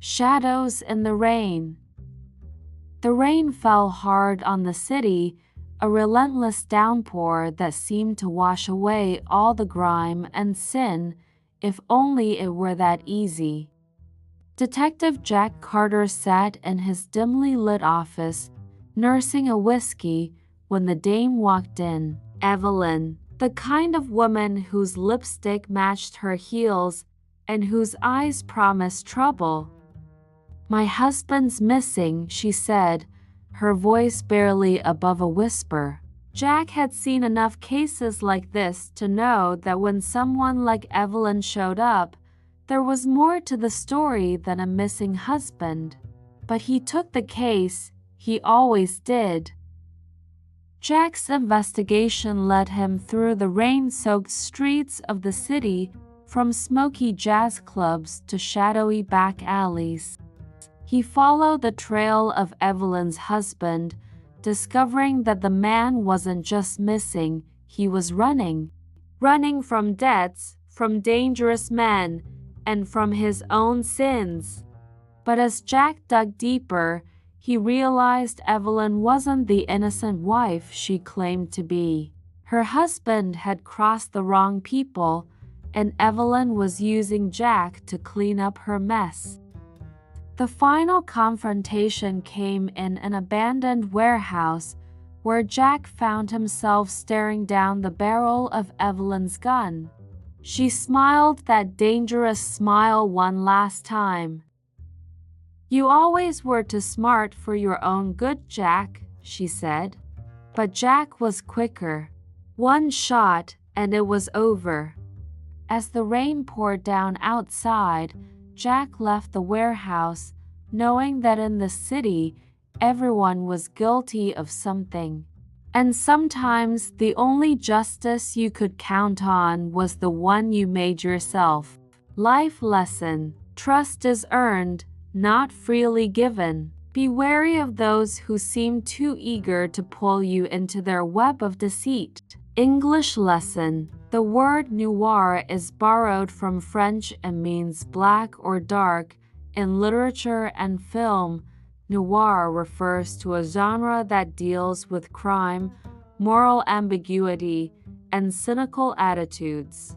Shadows in the rain. The rain fell hard on the city, a relentless downpour that seemed to wash away all the grime and sin, if only it were that easy. Detective Jack Carter sat in his dimly lit office, nursing a whiskey, when the dame walked in. Evelyn, the kind of woman whose lipstick matched her heels and whose eyes promised trouble. "My husband's missing," she said, her voice barely above a whisper. Jack had seen enough cases like this to know that when someone like Evelyn showed up, there was more to the story than a missing husband. But he took the case, he always did. Jack's investigation led him through the rain-soaked streets of the city, from smoky jazz clubs to shadowy back alleys. He followed the trail of Evelyn's husband, discovering that the man wasn't just missing, he was running. Running from debts, from dangerous men, and from his own sins. But as Jack dug deeper, he realized Evelyn wasn't the innocent wife she claimed to be. Her husband had crossed the wrong people, and Evelyn was using Jack to clean up her mess. The final confrontation came in an abandoned warehouse, where Jack found himself staring down the barrel of Evelyn's gun. She smiled that dangerous smile one last time. "You always were too smart for your own good, Jack," she said. But Jack was quicker. One shot, and it was over. As the rain poured down outside, Jack left the warehouse, knowing that in the city, everyone was guilty of something. And sometimes the only justice you could count on was the one you made yourself. Life lesson: trust is earned, not freely given. Be wary of those who seem too eager to pull you into their web of deceit. English lesson: the word noir is borrowed from French and means black or dark. In literature and film, noir refers to a genre that deals with crime, moral ambiguity, and cynical attitudes.